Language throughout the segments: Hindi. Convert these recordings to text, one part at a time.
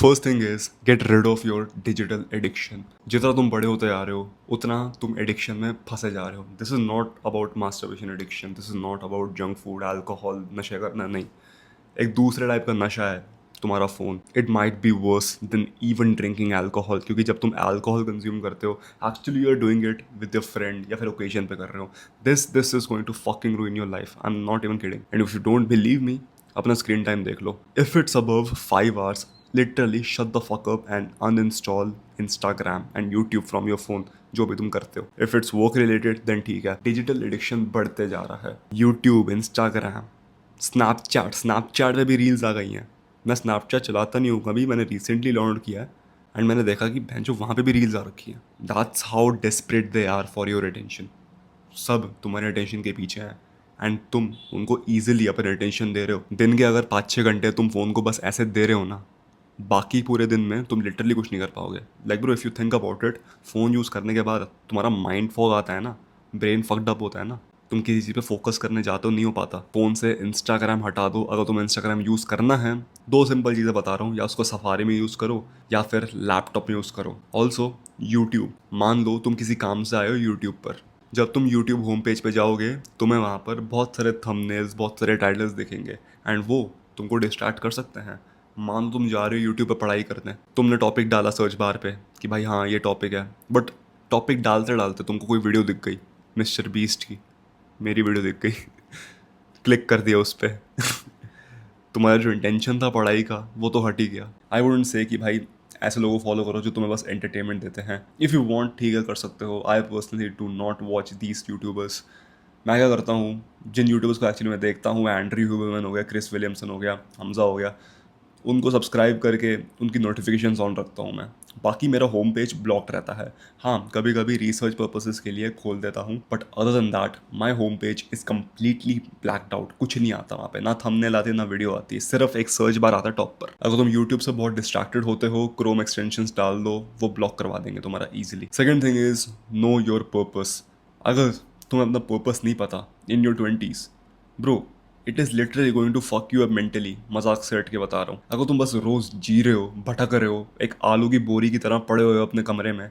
First thing is get rid of your digital addiction. जितना तुम बड़े होते जा रहे हो उतना तुम एडिक्शन में फंसे जा रहे हो। This is not about masturbation addiction, this is not about junk food, alcohol, नशे करना, नहीं। एक दूसरे टाइप का नशा है तुम्हारा phone. It might be worse than even drinking alcohol, क्योंकि जब तुम अल्कोहल कंज्यूम करते हो actually you are doing it with your friend या फिर ओकेजन पे कर रहे हो। This is going to fucking ruin your life. I am not even kidding. And if you don't believe me, अपना स्क्रीन टाइम देख लो। If it's above 5 hours, literally shut the fuck up and uninstall Instagram and YouTube from your phone, जो भी तुम करते हो। If it's work related then ठीक है। डिजिटल एडिक्शन बढ़ते जा रहा है। यूट्यूब, इंस्टाग्राम, स्नैपचैट में भी रील्स आ गई हैं। मैं स्नैपचैट चलाता नहीं हूँ कभी, मैंने रिसेंटली डाउनलोड किया है एंड मैंने देखा कि भैंचो वहाँ पे भी रील्स आ रखी हैं। That's how desperate they are for your attention. सब तुम्हारे अटेंशन के पीछे हैं एंड तुम उनको ईजिली अपने अटेंशन दे रहे हो। दिन के अगर 5-6 घंटे तुम फ़ोन को बस ऐसे दे रहे हो ना, बाकी पूरे दिन में तुम लिटरली कुछ नहीं कर पाओगे। Like bro, if you think about it, phone use करने के बाद तुम्हारा माइंड फॉग आता है ना, ब्रेन फक्ड अप होता है ना, तुम किसी चीज़ पे फोकस करने जाते हो, नहीं हो पाता। फ़ोन से इंस्टाग्राम हटा दो। अगर तुम्हें इंस्टाग्राम यूज़ करना है, दो सिंपल चीज़ें बता रहा हूँ, या उसको सफारी में यूज़ करो या फिर लैपटॉप में यूज़ करो। ऑल्सो यूट्यूब, मान लो तुम किसी काम से आए हो यूट्यूब पर, जब तुम यूट्यूब होम पेज पे जाओगे तुम्हें वहाँ पर बहुत सारे थंबनेल्स, बहुत सारे टाइटल्स दिखेंगे एंड वो तुमको डिस्ट्रैक्ट कर सकते हैं। मान लो तुम जा रहे हो यूट्यूब पे पढ़ाई करने, तुमने टॉपिक डाला सर्च बार पे कि भाई हाँ ये टॉपिक है, बट टॉपिक डालते डालते तुमको कोई वीडियो दिख गई मिस्टर बीस्ट की, मेरी वीडियो दिख गई क्लिक कर दिया उस पर तुम्हारा जो इंटेंशन था पढ़ाई का वो तो हट ही गया। आई वुडंट से कि भाई ऐसे लोगों को फॉलो करो जो तुम्हें बस एंटरटेनमेंट देते हैं। इफ़ यू वांट ठीक है, कर सकते हो। I personally do not watch these YouTubers. मैं क्या करता हूँ, जिन यूट्यूबर्स को एक्चुअली मैं देखता हूँ, एंड्रयू ह्यूबरमैन हो गया, क्रिस विलियमसन हो गया, हमजा हो गया, उनको सब्सक्राइब करके उनकी नोटिफिकेशंस ऑन रखता हूँ मैं। बाकी मेरा होम पेज ब्लॉक रहता है। हाँ, कभी कभी रिसर्च पर्पसेस के लिए खोल देता हूँ, but other than that my home page is completely blacked out. कुछ नहीं आता वहाँ पे, ना थंबनेल आती है ना वीडियो आती है, सिर्फ एक सर्च बार आता है टॉप पर। अगर तुम यूट्यूब से बहुत डिस्ट्रैक्टेड होते हो, क्रोम एक्सटेंशंस डाल दो, वो ब्लॉक करवा देंगे तुम्हारा easily. Second thing is know your purpose. अगर तुम्हें अपना पर्पस नहीं पता in your 20s, bro, it is literally going to fuck you up mentally. मजाक से हट के बता रहा हूँ। अगर तुम बस रोज़ जी रहे हो, भटक रहे हो, एक आलू की बोरी की तरह पड़े हुए हो अपने कमरे में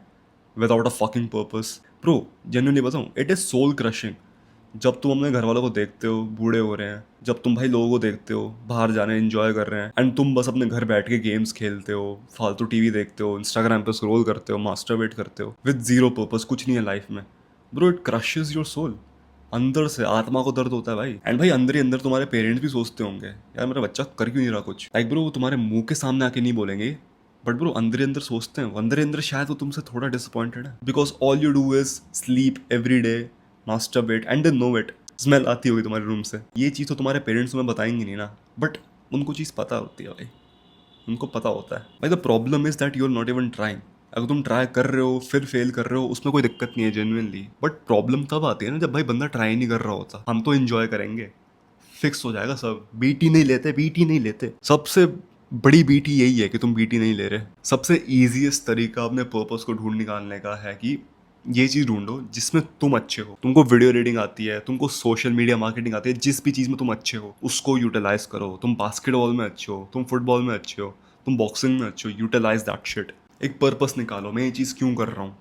without a fucking purpose, bro, genuinely बताऊँ, इट इज़ सोल क्रशिंग। जब तुम अपने घर वालों को देखते हो बूढ़े हो रहे हैं, जब तुम भाई लोगों को देखते हो बाहर जाने एंजॉय कर रहे हैं, एंड तुम बस अपने घर बैठ के गेम्स खेलते हो, फालतू टीवी देखते हो, इंस्टाग्राम पे स्क्रॉल करते हो, मास्टरबेट करते हो विद जीरो पर्पस, कुछ नहीं है लाइफ में, bro, it crushes your soul. अंदर से आत्मा को दर्द होता है भाई। एंड भाई अंदर ही अंदर तुम्हारे पेरेंट्स भी सोचते होंगे यार मेरा बच्चा कर क्यों नहीं रहा कुछ। लाइक ब्रो, वो तुम्हारे मुंह के सामने आके नहीं बोलेंगे, बट ब्रो अंदर ही अंदर सोचते हैं। अंदर ही अंदर शायद वो तुमसे थोड़ा डिसअपॉइंटेड है, because all you do is sleep every day, masturbate and they know it. Smell आती होगी तुम्हारे रूम से। ये चीज़ तो तुम्हारे पेरेंट्स तुम्हें बताएंगे नहीं ना, बट उनको चीज़ पता होती है भाई, उनको पता होता है भाई। The problem is that you are not even trying. अगर तुम ट्राई कर रहे हो फिर फेल कर रहे हो, उसमें कोई दिक्कत नहीं है जेन्युइनली, बट प्रॉब्लम तब आती है ना जब भाई बंदा ट्राई नहीं कर रहा होता। हम तो एंजॉय करेंगे, फिक्स हो जाएगा सब। बीटी नहीं लेते, बीटी नहीं लेते। सबसे बड़ी बीटी यही है कि तुम बीटी नहीं ले रहे। सबसे ईजीएस्ट तरीका अपने पर्पस को ढूंढ निकालने का है कि ये चीज़ ढूंढो जिसमें तुम अच्छे हो। तुमको वीडियो रीडिंग आती है, तुमको सोशल मीडिया मार्केटिंग आती है, जिस भी चीज़ में तुम अच्छे हो उसको यूटिलाइज करो। तुम बास्केटबॉल में अच्छे हो, तुम फुटबॉल में अच्छे हो, तुम बॉक्सिंग में अच्छे हो, यूटिलाइज दैट शिट। एक पर्पस निकालो, मैं ये चीज़ क्यों कर रहा हूँ,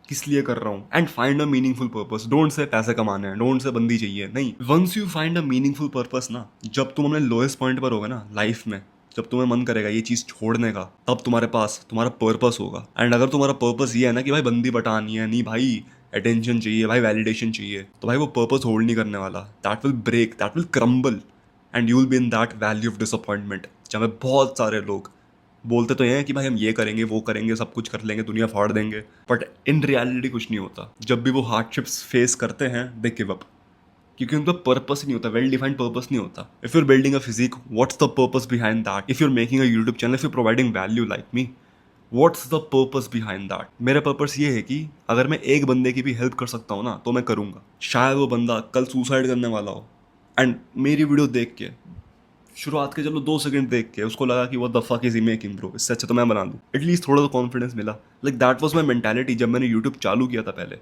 किस लिए कर रहा हूँ, and find a meaningful purpose. Don't say पैसे कमाने हैं, डोंट से बंदी चाहिए, नहीं। Once you find a meaningful purpose ना, जब तुम अपने लोएस्ट पॉइंट पर होगे ना लाइफ में, जब तुम्हें मन करेगा ये चीज़ छोड़ने का, तब तुम्हारे पास तुम्हारा पर्पस होगा। एंड अगर तुम्हारा पर्पस ये है ना कि भाई बंदी बटानी है, नहीं भाई अटेंशन चाहिए, भाई वैलिडेशन चाहिए, तो भाई वो पर्पस होल्ड नहीं करने वाला। That will break, that will crumble, and you will be in that value of disappointment, जहाँ पे बहुत सारे लोग बोलते तो ये हैं कि भाई हम ये करेंगे वो करेंगे, सब कुछ कर लेंगे, दुनिया फाड़ देंगे, बट इन रियलिटी कुछ नहीं होता। जब भी वो हार्डशिप्स फेस करते हैं दे गिव अप, क्योंकि उनका पर्पस ही नहीं होता, वेल डिफाइंड पर्पस नहीं होता। If you're building a physique, what's the purpose behind that? If you're making a YouTube channel, if you providing value like me, what's the purpose behind that? मेरा पर्पस ये है कि अगर मैं एक बंदे की भी हेल्प कर सकता हूँ ना तो मैं करूँगा। शायद वो बंदा कल सुसाइड करने वाला हो एंड मेरी वीडियो देख के, शुरुआत के चलो 2 सेकंड देख के उसको लगा कि वो the fuck is he making bro, इससे अच्छा तो मैं बना दूँ, एटलीस्ट थोड़ा तो कॉन्फिडेंस मिला। Like that was my mentality जब मैंने यूट्यूब चालू किया था पहले,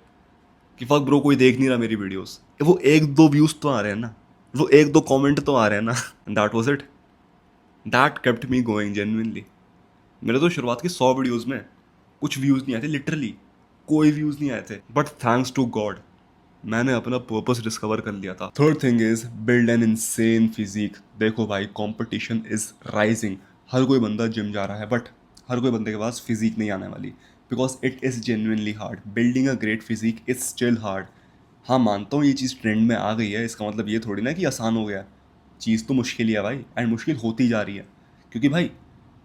कि फक ब्रो कोई देख नहीं रहा मेरी वीडियोस, वो 1-2 व्यूज तो आ रहे हैं ना, वो 1-2 कमेंट तो आ रहे हैं ना, that was it, that kept me going genuinely. मेरे तो शुरुआत के 100 वीडियोज़ में कुछ व्यूज़ नहीं आए थे, लिटरली कोई व्यूज़ नहीं आए थे, बट थैंक्स टू गॉड मैंने अपना पर्पस डिस्कवर कर लिया था। Third thing is build an insane physique. देखो भाई, कंपटीशन इज राइजिंग। हर कोई बंदा जिम जा रहा है, बट हर कोई बंदे के पास फिजिक नहीं आने वाली, because it is genuinely hard. Building a great physique is still hard. हाँ, मानता हूँ ये चीज़ ट्रेंड में आ गई है, इसका मतलब ये थोड़ी ना कि आसान हो गया। चीज़ तो मुश्किल ही है भाई, एंड मुश्किल होती जा रही है, क्योंकि भाई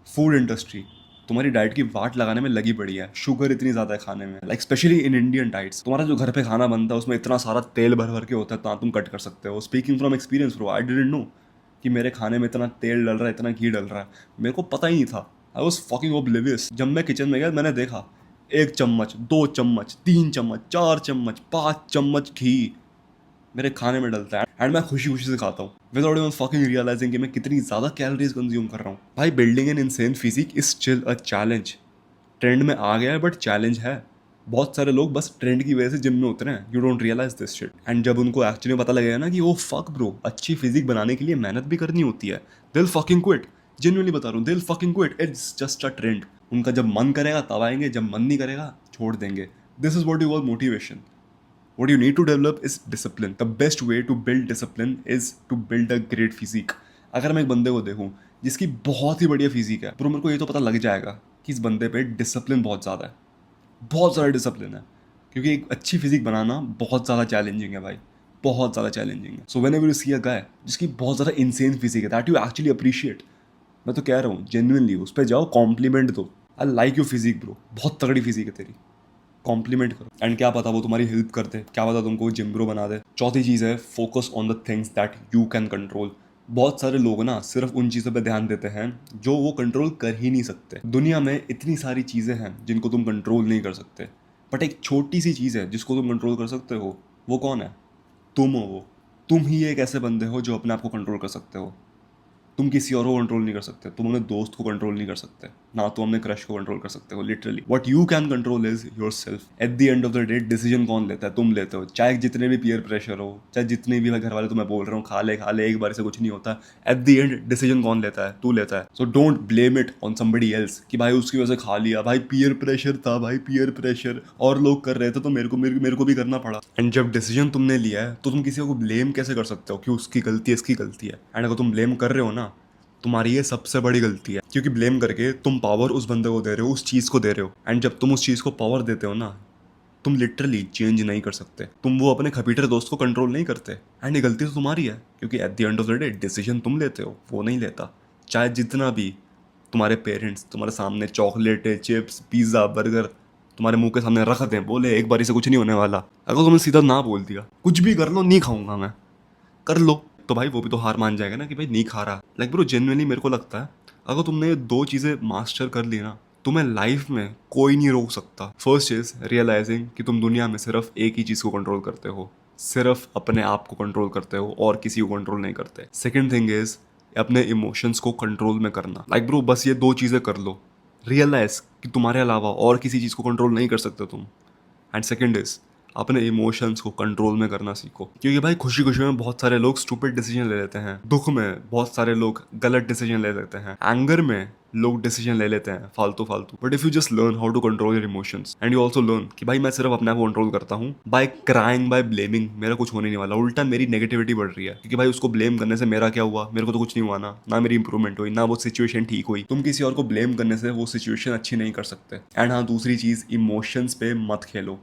फूड इंडस्ट्री तुम्हारी डाइट की वाट लगाने में लगी पड़ी है। शुगर इतनी ज़्यादा है खाने में, like specially in Indian diets. तुम्हारा जो घर पे खाना बनता है उसमें इतना सारा तेल भर भर के होता है, तो तुम कट कर सकते हो। Speaking from experience bro, I didn't know कि मेरे खाने में इतना तेल डल रहा है, इतना घी डल रहा है। मेरे को पता ही नहीं था। I was fucking oblivious. जब मैं किचन में गया मैंने देखा 1 चम्मच, 2 चम्मच, 3 चम्मच, 4 चम्मच, 5 चम्मच घी मेरे खाने में डलता है, एंड मैं खुशी खुशी से खाता हूँ विदाउट इवन फकिंग रियलाइजिंग कि मैं कितनी ज़्यादा कैलोरीज कंज्यूम कर रहा हूँ। भाई, building an insane physique is still a challenge. Trend में आ गया है, बट चैलेंज है। बहुत सारे लोग बस ट्रेंड की वजह से जिम में उतरे हैं, you don't realise this shit. And जब उनको एक्चुअली पता लगेगा ना कि वो फक ब्रो, अच्छी फिजिक बनाने के लिए मेहनत भी करनी होती है, दिल फकिंग क्विट। जेन्युइनली बता रहा हूँ, दिल fucking quit. It's just a trend. उनका जब मन करेगा तब आएंगे, जब मन नहीं करेगा छोड़ देंगे। This is what you call motivation. What you need to develop is discipline. The best way to build discipline is to build a great physique. अगर मैं एक बंदे को देखूं जिसकी बहुत ही बढ़िया फिजिक है, पर मेरे को ये तो पता लग जाएगा कि इस बंदे पे डिसिप्लिन बहुत ज़्यादा है, बहुत ज़्यादा डिसिप्लिन है। क्योंकि एक अच्छी फिजिक बनाना बहुत ज़्यादा चैलेंजिंग है भाई, बहुत ज़्यादा चैलेंजिंग है। सो व्हेनेवर यू सी अ गाय जिसकी बहुत ज़्यादा इंसेन फिजिक है, दैट यू एक्चुअली अप्रिशिएट, मैं तो कह रहा हूँ जेन्युइनली उस पर जाओ, कॉम्प्लीमेंट दो। I like you physique bro, बहुत तगड़ी फिजिक है तेरी, कॉम्प्लीमेंट करो। एंड क्या पता वो तुम्हारी हेल्प करते, क्या पता तुमको जिम ब्रो बना दे। चौथी चीज़ है focus on the things that you can control. बहुत सारे लोग ना सिर्फ उन चीज़ों पे ध्यान देते हैं जो वो कंट्रोल कर ही नहीं सकते। दुनिया में इतनी सारी चीज़ें हैं जिनको तुम कंट्रोल नहीं कर सकते, बट एक छोटी सी चीज़ है जिसको तुम कंट्रोल कर सकते हो। वो कौन है? तुम हो वो। तुम ही एक ऐसे बंदे हो जो अपने आप को कंट्रोल कर सकते हो। तुम किसी और को कंट्रोल नहीं कर सकते, तुम अपने दोस्त को कंट्रोल नहीं कर सकते, ना तुम अपने क्रश को कंट्रोल कर सकते हो। Literally what you can control is your self. At the end of the day decision कौन लेता है? तुम लेते हो। चाहे जितने भी पीयर प्रेशर हो, चाहे जितने भी घर वाले तुम्हें बोल रहे हो खा ले एक बार से कुछ नहीं होता, एट द एंड डिसीजन कौन लेता है? तू लेता है। So don't blame it on somebody else कि भाई उसकी वजह से खा लिया, भाई पीयर प्रेशर था, भाई पीयर प्रेशर और लोग कर रहे थे तो मेरे को भी करना पड़ा। एंड जब डिसीजन तुमने लिया है तो तुम किसी को ब्लेम कैसे कर सकते हो कि उसकी गलती है, इसकी गलती है? एंड अगर तुम ब्लेम कर रहे हो ना, तुम्हारी ये सबसे बड़ी गलती है, क्योंकि ब्लेम करके तुम पावर उस बंदे को दे रहे हो, उस चीज़ को दे रहे हो। एंड जब तुम उस चीज़ को पावर देते हो ना, तुम लिटरली चेंज नहीं कर सकते। तुम वो अपने खपीटर दोस्त को कंट्रोल नहीं करते, एंड ये गलती तो तुम्हारी है, क्योंकि at the end of the day decision तुम लेते हो, वो नहीं लेता। चाहे जितना भी तुम्हारे पेरेंट्स तुम्हारे सामने चॉकलेट, चिप्स, पिज़्ज़ा, बर्गर तुम्हारे मुंह के सामने रख दें, बोले एक बारी से कुछ नहीं होने वाला, अगर तुमने सीधा ना बोल दिया कुछ भी कर लो, नहीं खाऊंगा मैं, कर लो, तो भाई वो भी तो हार मान जाएगा ना कि भाई नहीं खा रहा। लाइक ब्रो, जेन्युइनली मेरे को लगता है अगर तुमने ये दो चीज़ें मास्टर कर ली ना, तुम्हें लाइफ में कोई नहीं रोक सकता। फर्स्ट इज रियलाइजिंग कि तुम दुनिया में सिर्फ एक ही चीज़ को कंट्रोल करते हो, सिर्फ अपने आप को कंट्रोल करते हो और किसी को कंट्रोल नहीं करते। सेकेंड थिंग इज अपने इमोशंस को कंट्रोल में करना। लाइक ब्रो, बस ये दो चीज़ें कर लो, रियलाइज कि तुम्हारे अलावा और किसी चीज़ को कंट्रोल नहीं कर सकते तुम। एंड सेकेंड इज अपने इमोशंस को कंट्रोल में करना सीखो, क्योंकि भाई खुशी खुशी में बहुत सारे लोग स्टूपिड डिसीजन ले लेते हैं, दुख में बहुत सारे लोग गलत डिसीजन ले लेते हैं, एंगर में लोग डिसीजन ले लेते हैं फालतू फालतू। But if you just learn how to control your emotions and you also learn कि भाई मैं सिर्फ अपने आप को कंट्रोल करता हूँ, बाय क्राइंग, बाय ब्लेमिंग मेरा कुछ होने नहीं वाला, उल्टा मेरी नेगेटिविटी बढ़ रही है, क्योंकि भाई उसको ब्लेम करने से मेरा क्या हुआ? मेरे को तो कुछ नहीं हुआ ना मेरी इंप्रूवमेंट हुई, ना वो सिचुएशन ठीक हुई। तुम किसी और को ब्लेम करने से वो सिचुएशन अच्छी नहीं कर सकते। एंड हाँ, दूसरी चीज़, इमोशंस पे मत खेलो।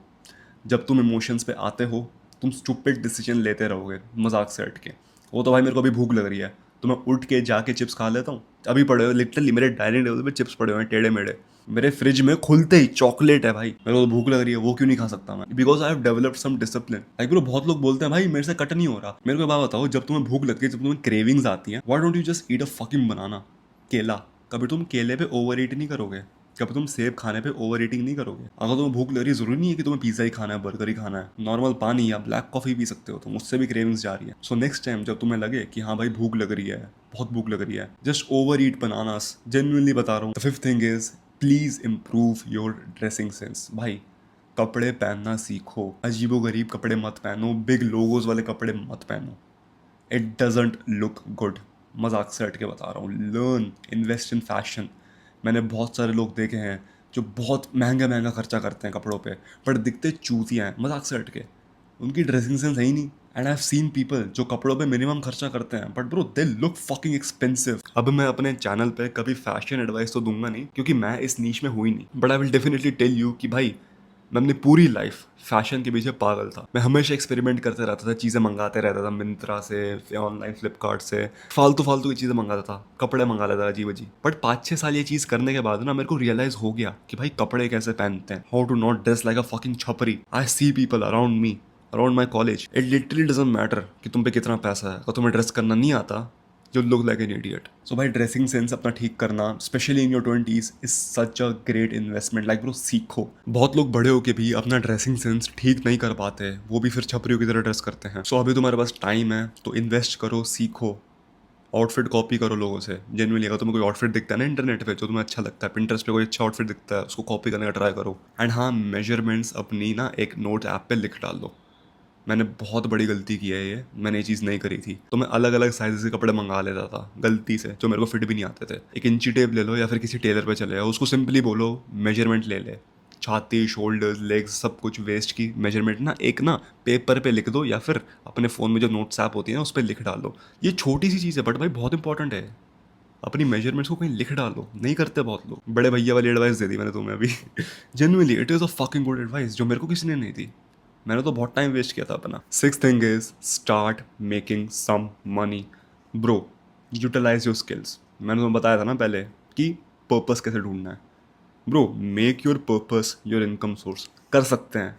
जब तुम इमोशंस पे आते हो तुम स्टूपिड डिसीजन लेते रहोगे मजाक से हट के। वो तो भाई मेरे को अभी भूख लग रही है तो मैं उठ के जाके चिप्स खा लेता हूँ। अभी पड़े हुए लिटरली मेरे डाइनिंग टेबल पे चिप्स पड़े हुए हैं टेढ़े मेढ़े, मेरे फ्रिज में खुलते ही चॉकलेट है भाई, मेरे को तो भूख लग रही है, वो क्यों नहीं खा सकता मैं? Because I have developed some discipline. Like bro, बहुत लोग बोलते हैं भाई मेरे से कट नहीं हो रहा। मेरे को बात बताओ, जब तुम्हें भूख लगती है, जब तुम्हें क्रेविंग्स आती हैं, why don't you just eat a fucking banana? केला। कभी तुम केले पे ओवर ईट नहीं करोगे, कभी तुम सेब खाने पे ओवर ईटिंग नहीं करोगे। अगर तुम्हें भूख लग रही है, जरूरी नहीं है कि तुम्हें पिज्जा ही खाना है, बर्गर ही खाना है, नॉर्मल पानी या ब्लैक कॉफी पी सकते हो तुम, उससे भी क्रेविंग्स जा रही है। सो नेक्स्ट टाइम जब तुम्हें लगे कि हाँ भाई भूख लग रही है, बहुत भूख लग रही है, जस्ट ओवर ईट बनानास। जेन्युइनली बता रहा हूँ। The fifth thing is please improve your dressing sense. भाई कपड़े पहनना सीखो, अजीबो गरीब कपड़े मत पहनो, बिग लोगोज वाले कपड़े मत पहनो, इट डजेंट लुक गुड। मजाक से हट के बता रहा हूँ, लर्न, इन्वेस्ट इन फैशन। मैंने बहुत सारे लोग देखे हैं जो बहुत महंगा महंगा खर्चा करते हैं कपड़ों पे, बट दिखते चूतियाँ हैं मजाक से हट के। उनकी ड्रेसिंग सेंस है ही नहीं। And I have seen people जो कपड़ों पे मिनिमम खर्चा करते हैं, but bro they look fucking expensive. अब मैं अपने चैनल पे कभी फैशन एडवाइस तो दूंगा नहीं, क्योंकि मैं इस नीश में हुई नहीं, but I will definitely tell you कि भाई मैं अपनी पूरी लाइफ फैशन के पीछे पागल था। मैं हमेशा एक्सपेरिमेंट करते रहता था, चीज़ें मंगाते रहता था मिंत्रा से, ऑनलाइन फ्लिपकार्ट से, फालतू फालतू की चीज़ें मंगाता था, कपड़े मंगा लेता था अजीब अजीब। बट 5-6 साल ये चीज़ करने के बाद ना मेरे को रियलाइज हो गया कि भाई कपड़े कैसे पहनते हैं, how to not dress like a fucking छपरी। I see people around me, around my college, it literally doesn't matter कि तुम पे कितना पैसा है, अगर तुम्हें ड्रेस करना नहीं आता, you look like an idiot. So भाई ड्रेसिंग सेंस अपना ठीक करना, specially in your 20s, is such a great investment. Like bro सीखो। बहुत लोग बड़े होके भी अपना ड्रेसिंग सेंस ठीक नहीं कर पाते, वो भी फिर छपरियों की तरह ड्रेस करते हैं। सो अभी तुम्हारे पास टाइम है तो इन्वेस्ट करो, सीखो, आउटफिट कॉपी करो लोगों से। जेन्युइनली अगर तुम्हें कोई आउटफिट दिखता है ना इंटरनेट पे जो तुम्हें अच्छा लगता है, पिंटरेस्ट पे कोई अच्छा आउटफिट दिखता है, उसको कॉपी करने का ट्राई करो। एंड हाँ, मेजरमेंट्स अपनी ना एक नोट ऐप पे लिख डाल दो। मैंने बहुत बड़ी गलती की है ये, मैंने ये चीज़ नहीं करी थी। तो मैं अलग अलग साइज़ के कपड़े मंगा लेता था गलती से, जो मेरे को फिट भी नहीं आते थे। एक इंची टेप ले लो या फिर किसी टेलर पे चले जाओ, उसको सिंपली बोलो मेजरमेंट ले ले, छाती, शोल्डर्स, लेग्स, सब कुछ वेस्ट की मेजरमेंट ना एक ना पेपर पे लिख दो, या फिर अपने फ़ोन में जो नोट्स ऐप होती है ना उस पर लिख डालो। ये छोटी सी चीज़ है बट भाई बहुत इंपॉर्टेंट है। अपनी मेजरमेंट्स को कहीं लिख डालो, नहीं करते बहुत लोग। बड़े भैया वाली एडवाइस दे दी मैंने तुम्हें अभी। Genuinely it is a fucking good advice जो मेरे को किसी ने नहीं दी। मैंने तो बहुत टाइम वेस्ट किया था अपना। Six thing is start making some money. Bro utilise your skills. मैंने तुम्हें बताया था ना पहले कि पर्पस कैसे ढूंढना है। Bro make your purpose your income source. कर सकते हैं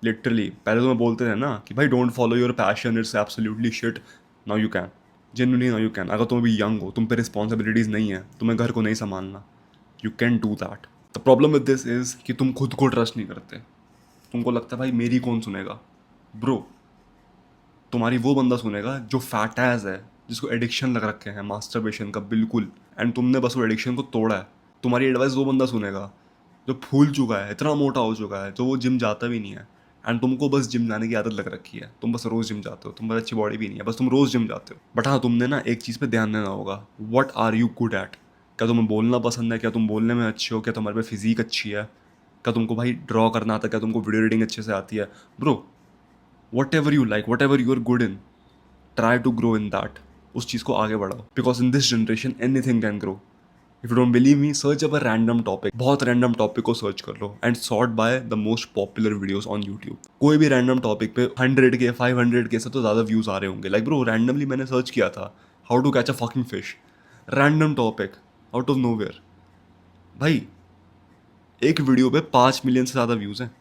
लिटरली। पहले तो मैं बोलते थे ना कि भाई don't follow your passion, it's absolutely shit. Now you can, genuinely now you can. अगर तुम अभी यंग हो, तुम पे रिस्पॉन्सिबिलिटीज़ नहीं है, तुम्हें घर को नहीं संभालना, you can do that. The problem with this is कि तुम खुद को ट्रस्ट नहीं करते। तुमको लगता है भाई मेरी कौन सुनेगा। ब्रो तुम्हारी वो बंदा सुनेगा जो फैट एज है, जिसको एडिक्शन लग रखे हैं मास्टरबेशन का, बिल्कुल। एंड तुमने बस वो एडिक्शन को तोड़ा है। तुम्हारी एडवाइस वो बंदा सुनेगा जो फूल चुका है, इतना मोटा हो चुका है, जो वो जिम जाता भी नहीं है। एंड तुमको बस जिम जाने की आदत लग रखी है, तुम बस रोज़ जिम जाते हो, तुम बस अच्छी बॉडी भी नहीं है, बस तुम रोज़ जिम जाते हो। बट हाँ, तुमने ना एक चीज़ पे ध्यान देना होगा, what are you good at. क्या तुम्हें बोलना पसंद है, क्या तुम बोलने में अच्छे हो, क्या तुम्हारे पे फिजिक अच्छी है, क्या तुमको भाई ड्रॉ करना आता है, क्या तुमको वीडियो एडिटिंग अच्छे से आती है। Bro whatever you like, whatever you are good in, try to grow in that. उस चीज़ को आगे बढ़ाओ, because in this generation anything can grow. If you don't believe me, search up a random topic, बहुत रैंडम टॉपिक को सर्च कर लो and sort by the most popular videos on YouTube. कोई भी रैंडम टॉपिक पे 100 के 500 के से तो ज़्यादा व्यूज़ आ रहे होंगे। लाइक ब्रो रैंडमली मैंने सर्च किया था how to catch a fucking fish, random topic out of nowhere. भाई एक वीडियो पे 5 मिलियन से ज़्यादा व्यूज़ हैं।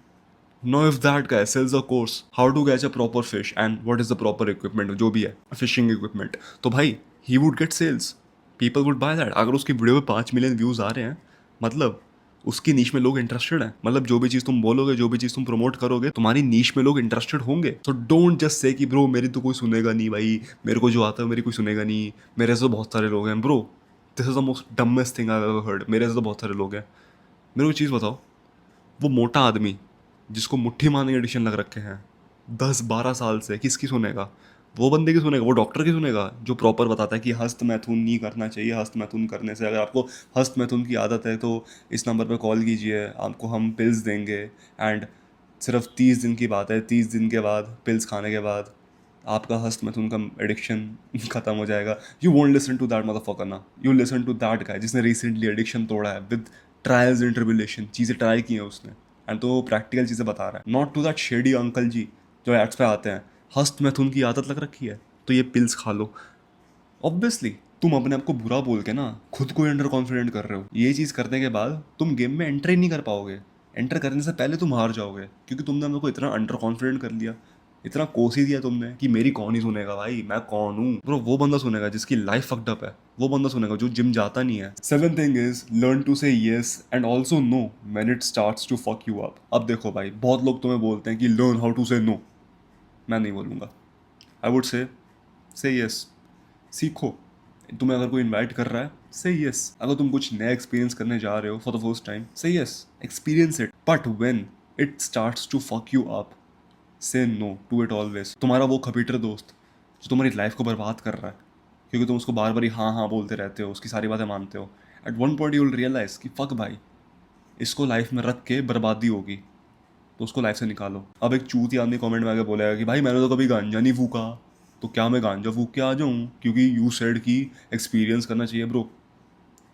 No if that guy sells a course how to catch a proper fish and what is the proper equipment, जो भी है फिशिंग इक्विपमेंट, तो भाई he would get sales, people would buy that. अगर उसकी वीडियो पे 5 मिलियन व्यूज आ रहे हैं, मतलब उसकी नीश में लोग इंटरेस्टेड हैं। मतलब जो भी चीज़ तुम बोलोगे, जो भी चीज़ तुम प्रमोट करोगे, तुम्हारी नीश में लोग इंटरेस्टेड होंगे। तो डोंट जस्ट से कि ब्रो मेरी तो कोई सुनेगा नहीं, भाई मेरे को जो आता है मेरी कोई सुनेगा नहीं, मेरे से तो बहुत सारे लोग हैं। Bro this is the most dumbest thing I have ever heard. मेरे से तो बहुत सारे लोग हैं। मेरे को चीज़ बताओ, वो मोटा आदमी जिसको मुट्ठी मारने के एडिशन लग रखे हैं 10-12 साल से, किसकी सुनेगा? वो बंदे की सुनेगा, वो डॉक्टर की सुनेगा जो प्रॉपर बताता है कि हस्त मैथुन नहीं करना चाहिए, हस्त मैथुन करने से अगर आपको हस्त मैथुन की आदत है तो इस नंबर पर कॉल कीजिए, आपको हम पिल्स देंगे। एंड सिर्फ 30 दिन की बात है, 30 दिन के बाद पिल्स खाने के बाद आपका हस्त मैथुन का एडिक्शन खत्म हो जाएगा। You won't listen to that motherfucker ना, you listen to that guy जिसने रिसेंटली एडिक्शन तोड़ा है विद ट्रायल्स एंड ट्रिबुलेशन, चीज़ें ट्राई की हैं उसने, एंड तो प्रैक्टिकल चीज़ें बता रहा है। Not to that shady uncle ji जो एड्स पे आते हैं, हस्त मैथुन की आदत लग रखी है तो ये पिल्स खा लो। ऑब्वियसली तुम अपने आप को बुरा बोल के ना खुद को अंडर कॉन्फिडेंट कर रहे हो। ये चीज़ करने के बाद तुम गेम में एंटर ही नहीं कर पाओगे। एंटर करने से पहले तुम हार जाओगे, क्योंकि तुमने अपने को इतना अंडर कॉन्फिडेंट कर लिया, इतना कोस ही दिया तुमने कि मेरी कौन ही सुनेगा, भाई मैं कौन हूँ। ब्रो वो बंदा सुनेगा जिसकी लाइफ फक्ड अप है, वो बंदा सुनेगा जो जिम जाता नहीं है। Seven thing is learn to say yes and also no when it starts to fuck you up. अब देखो भाई, बहुत लोग तुम्हें बोलते हैं कि learn how to say no. मैं नहीं बोलूँगा। I would say yes. सीखो। तुम्हें अगर कोई इनवाइट कर रहा है, से यस। अगर तुम कुछ नया एक्सपीरियंस करने जा रहे हो for the first time, say yes, experience it. But when it starts to fuck you up, say no to it always. तुम्हारा वो खपीटर दोस्त जो तुम्हारी लाइफ को बर्बाद कर रहा है क्योंकि तुम उसको बार बार ही हाँ हाँ बोलते रहते हो, उसकी सारी बातें मानते हो, at one point you will realise कि फक भाई, इसको लाइफ में रख के बर्बादी होगी, तो उसको लाइफ से निकालो। अब एक चूती आदमी कमेंट में आके बोलेगा कि भाई मैंने तो कभी गांजा नहीं फूका, तो क्या मैं गांजा फूक के आ जाऊँ क्योंकि यू सेड की एक्सपीरियंस करना चाहिए। Bro,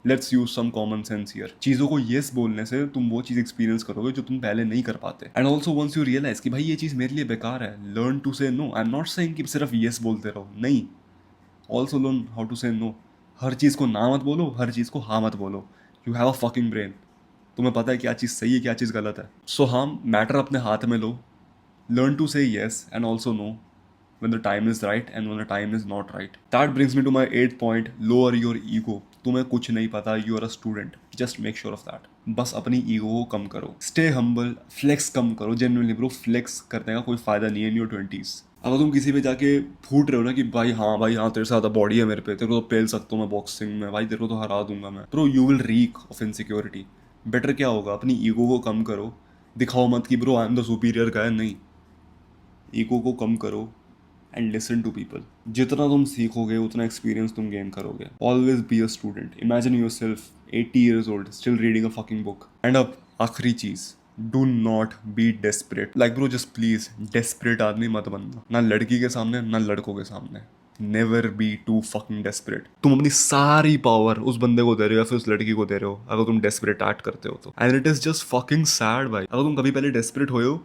let's use some common sense here. चीज़ों को येस बोलने से तुम वो चीज़ एक्सपीरियंस करोगे जो तुम पहले नहीं कर पाते। And also once you realise कि भाई ये चीज़ मेरे लिए बेकार है, learn to say no. I am not saying कि सिर्फ येस बोलते रहो, नहीं, also learn how to say no. हर चीज़ को ना मत बोलो, हर चीज़ को हाँ मत बोलो। You have a fucking brain, तुम्हें पता है क्या चीज़ सही है क्या चीज़ गलत है। सो हाँ, मैटर अपने हाथ में लो, learn to say yes and also no when the time is right and when the time is not right. That brings me to my 8th point, lower your ego. तुम्हें कुछ नहीं पता, you are a student, just make sure of that. बस अपनी ईगो को कम करो, stay humble, flex कम करो। genuinely bro, flex करने का कोई फायदा नहीं है in your 20s। अगर तुम किसी पे जाके फूट रहे हो ना कि भाई हाँ तेरे से ज़्यादा बॉडी है मेरे पे, तेरे को तो पेल सकता हूँ मैं बॉक्सिंग में, भाई तेरे को तो हरा दूंगा मैं, bro you will rig of insecurity. Better क्या होगा, अपनी ईगो को कम करो, दिखाओ मत कि bro I am the superior guy, नहीं, ईगो को कम करो एंड लिसन टू पीपल। जितना तुम सीखोगे उतना एक्सपीरियंस तुम गेन करोगे। Always be a student, imagine your self 80 years old still reading a fucking book. And अब आखिरी चीज, do not be desperate. Like bro just please desperate आदमी मत बनना, ना लड़की के सामने ना लड़कों के सामने। Never be too fucking desperate. तुम अपनी सारी पावर उस बंदे को दे रहे हो या फिर उस लड़की को दे रहे हो अगर तुम डेस्परेट एक्ट करते हो तो। And it is just fucking sad भाई। अगर तुम कभी पहले डेस्परेट हुए हो,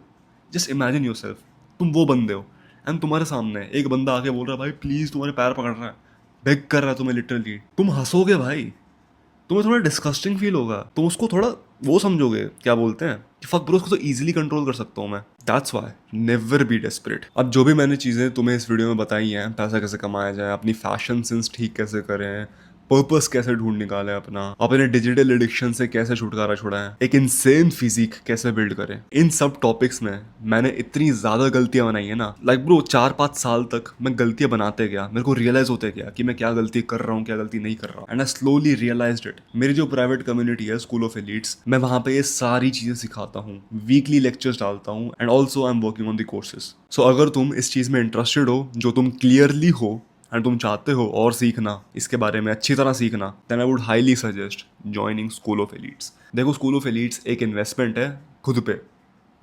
जस्ट इमेजिन योर सेल्फ, तुम वो बंदे हो एंड तुम्हारे सामने एक बंदा आके बोल रहा है भाई प्लीज तुम्हारे पैर पकड़ रहा है, बेग कर रहा है तुम्हें लिटरली, तुम हंसोगे भाई, तुम्हें थोड़ा डिस्कस्टिंग फील होगा, तुम उसको थोड़ा वो समझोगे, क्या बोलते हैं कि फक ब्रो, उसको तो इजीली कंट्रोल कर सकता हूँ मैं। That's why never be desperate. अब जो भी मैंने चीज़ें तुम्हें इस वीडियो में बताई हैं, पैसा कैसे कमाया जाए, अपनी फैशन सेंस ठीक कैसे करें, पर्पस कैसे ढूंढ निकालें अपना, अपने डिजिटल एडिक्शन से कैसे छुटकारा छुड़ाएं, एक इनसेन फिजिक कैसे बिल्ड करें, इन सब टॉपिक्स में मैंने इतनी ज़्यादा गलतियां बनाई है ना। लाइक ब्रो 4-5 साल तक मैं गलतियां बनाते गया, मेरे को रियलाइज होते गया कि मैं क्या गलती कर रहा हूँ क्या गलती नहीं कर रहा हूँ। And I slowly realised it. मेरी जो प्राइवेट कम्युनिटी है स्कूल ऑफ एलीट्स, मैं वहाँ पे ये सारी चीज़ें सिखाता हूँ, वीकली लेक्चर्स डालता हूँ and also I am working on the courses. सो अगर तुम इस चीज़ में इंटरेस्टेड हो जो तुम क्लियरली हो एंड तुम चाहते हो और सीखना, इसके बारे में अच्छी तरह सीखना, then I would highly suggest joining school of elites. देखो स्कूल ऑफ एलीट्स एक इन्वेस्टमेंट है खुद पे।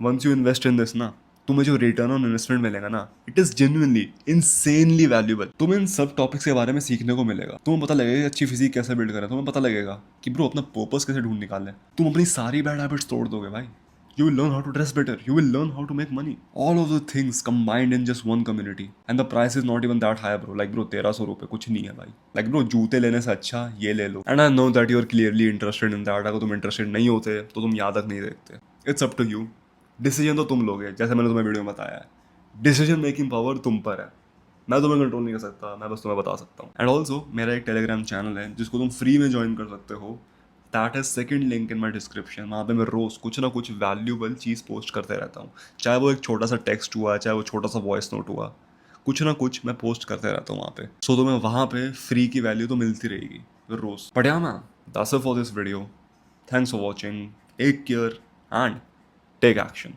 Once you invest in this ना, तुम्हें जो रिटर्न ऑन इन्वेस्टमेंट मिलेगा ना, it is genuinely insanely valuable. तुम्हें इन सब टॉपिक्स के बारे में सीखने को मिलेगा, तुम्हें पता लगेगा कि अच्छी फिजिक कैसे बिल्ड करें, तुम्हें पता लगेगा कि ब्रो अपना पर्पस कैसे ढूंढ निकालना है, तुम अपनी सारी बैड हैबिट्स तोड़ दोगे भाई। You will learn how to dress better. You will learn how to make money. All of the things combined in just one community. And the price is not even that high, bro. Like, bro, 1300 रुपये कुछ नहीं है भाई. Like, bro, जूते लेने से अच्छा ये ले लो. And I know that you are clearly interested in that. अगर तुम interested नहीं होते तो तुम यहाँ तक नहीं देखते. It's up to you. Decision तो तुम लोगे, जैसे मैंने तुम्हें वीडियो में बताया है. Decision making power तुम पर है. मैं तुम्हें कंट्रोल नहीं कर सकता, मैं बस तुम्हें बता सकता हूँ. एंड ऑल्सो मेरा एक टेलीग्राम चैनल है जिसको तुम फ्री में ज्वाइन कर सकते हो. That is second link in my description. वहाँ पे मैं रोज़ कुछ ना कुछ वैल्यूबल चीज़ पोस्ट करते रहता हूँ, चाहे वो एक छोटा सा टेक्स्ट हुआ, चाहे वो छोटा सा वॉइस नोट हुआ, कुछ ना कुछ मैं पोस्ट करते रहता हूँ वहाँ पे। सो तुम्हें वहाँ पे फ्री की वैल्यू तो मिलती रहेगी रोज़। But yeah man, that's it for this video. Thanks for watching, take care and take action.